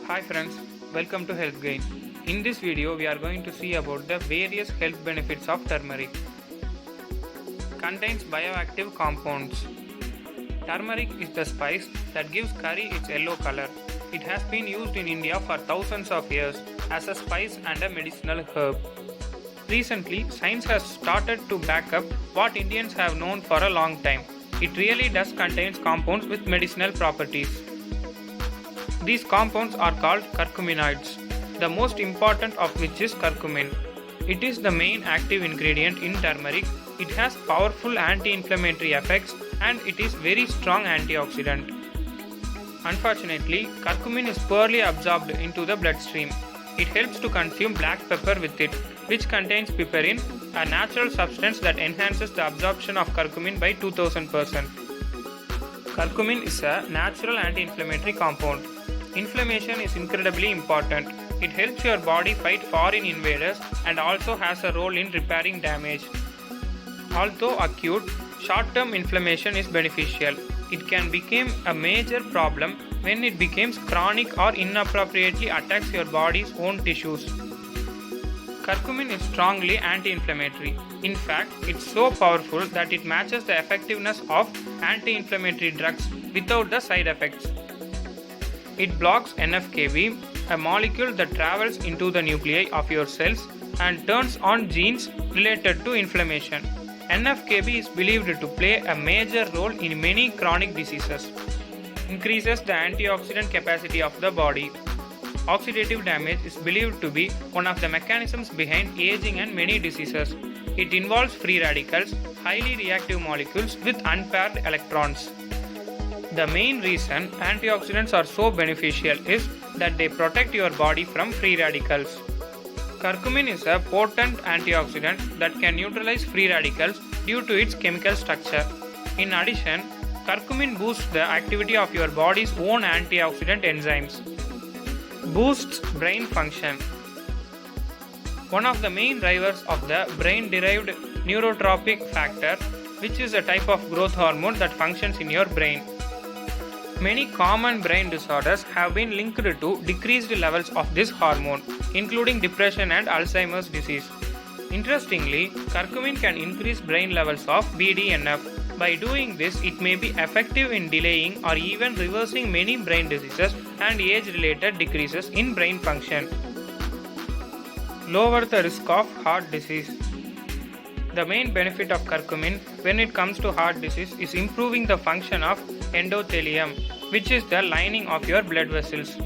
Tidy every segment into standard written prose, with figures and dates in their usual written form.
Hi friends, welcome to Health Gain. In this video, we are going to see about the various health benefits of turmeric. Contains bioactive compounds. Turmeric is the spice that gives curry its yellow color. It has been used in India for thousands of years as a spice and a medicinal herb. Recently, science has started to back up what Indians have known for a long time. It really does contain compounds with medicinal properties. These compounds are called curcuminoids, the most important of which is curcumin. It is the main active ingredient in turmeric. It has powerful anti-inflammatory effects and it is very strong antioxidant. Unfortunately, curcumin is poorly absorbed into the bloodstream. It helps to consume black pepper with it, which contains piperin, a natural substance that enhances the absorption of curcumin by 2000%. Curcumin is a natural anti-inflammatory compound. Inflammation is incredibly important. It helps your body fight foreign invaders and also has a role in repairing damage. Although acute, short-term inflammation is beneficial. It can become a major problem when it becomes chronic or inappropriately attacks your body's own tissues. Curcumin is strongly anti-inflammatory. In fact, it's so powerful that it matches the effectiveness of anti-inflammatory drugs without the side effects. It blocks NF-κB, a molecule that travels into the nuclei of your cells and turns on genes related to inflammation. NF-κB is believed to play a major role in many chronic diseases. Increases the antioxidant capacity of the body. Oxidative damage is believed to be one of the mechanisms behind aging and many diseases. It involves free radicals, highly reactive molecules with unpaired electrons. The main reason antioxidants are so beneficial is that they protect your body from free radicals. Curcumin is a potent antioxidant that can neutralize free radicals due to its chemical structure. In addition, curcumin boosts the activity of your body's own antioxidant enzymes. Boosts brain function. One of the main drivers of the brain-derived neurotrophic factor, which is a type of growth hormone that functions in your brain. Many common brain disorders have been linked to decreased levels of this hormone, including depression and Alzheimer's disease. Interestingly, curcumin can increase brain levels of BDNF. By doing this, it may be effective in delaying or even reversing many brain diseases and age-related decreases in brain function. Lower the risk of heart disease. The main benefit of curcumin when it comes to heart disease is improving the function of endothelium, which is the lining of your blood vessels.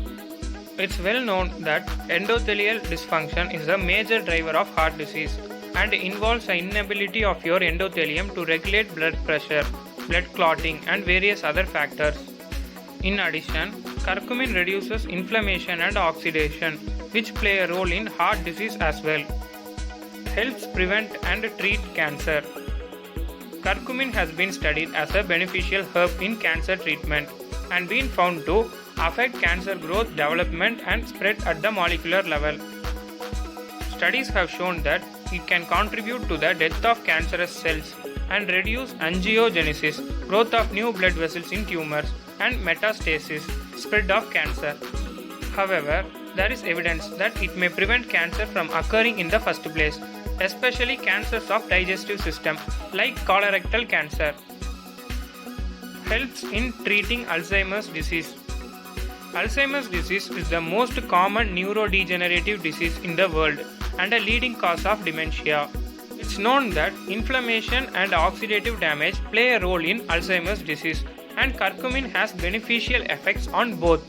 It's well known that endothelial dysfunction is a major driver of heart disease and involves the inability of your endothelium to regulate blood pressure, blood clotting, and various other factors. In addition, curcumin reduces inflammation and oxidation, which play a role in heart disease as well. Helps prevent and treat cancer. Curcumin has been studied as a beneficial herb in cancer treatment and been found to affect cancer growth, development, and spread at the molecular level. Studies have shown that it can contribute to the death of cancerous cells and reduce angiogenesis, growth of new blood vessels in tumors, and metastasis, spread of cancer. However, there is evidence that it may prevent cancer from occurring in the first place, especially cancers of digestive system like colorectal cancer. Helps in treating Alzheimer's disease. Alzheimer's disease is the most common neurodegenerative disease in the world and a leading cause of dementia. It's known that inflammation and oxidative damage play a role in Alzheimer's disease, and curcumin has beneficial effects on both.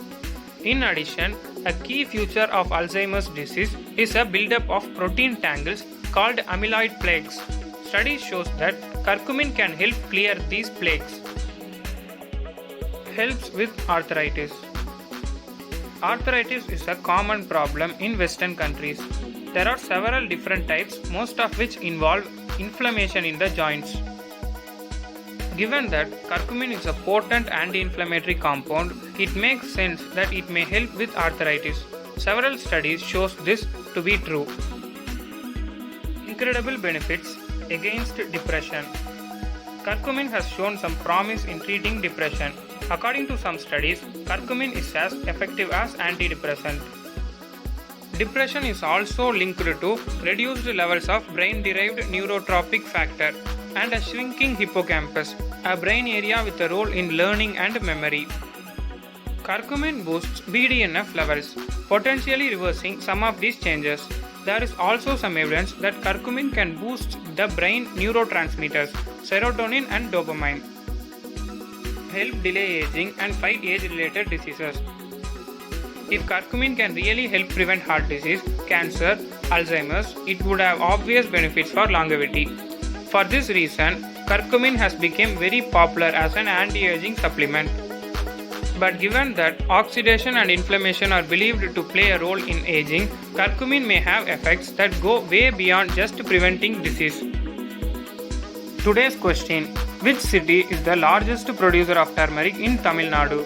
In addition, a key feature of Alzheimer's disease is a buildup of protein tangles called amyloid plaques. Studies shows that curcumin can help clear these plaques. Helps with arthritis. Arthritis is a common problem in Western countries. There are several different types, most of which involve inflammation in the joints. Given that curcumin is a potent anti-inflammatory compound, it makes sense that it may help with arthritis. Several studies show this to be true. Incredible benefits against depression. Curcumin has shown some promise in treating depression. According to some studies, curcumin is as effective as antidepressant. Depression is also linked to reduced levels of brain-derived neurotropic factor and a shrinking hippocampus, a brain area with a role in learning and memory. Curcumin boosts BDNF levels, potentially reversing some of these changes. There is also some evidence that curcumin can boost the brain neurotransmitters, serotonin and dopamine, help delay aging and fight age-related diseases. If curcumin can really help prevent heart disease, cancer, Alzheimer's, it would have obvious benefits for longevity. For this reason, curcumin has become very popular as an anti-aging supplement. But given that oxidation and inflammation are believed to play a role in aging, curcumin may have effects that go way beyond just preventing disease. Today's question: which city is the largest producer of turmeric in Tamil Nadu?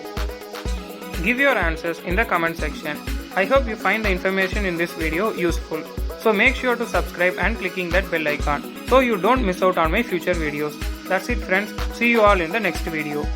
Give your answers in the comment section. I hope you find the information in this video useful. So make sure to subscribe and clicking that bell icon so you don't miss out on my future videos. That's it friends. See you all in the next video.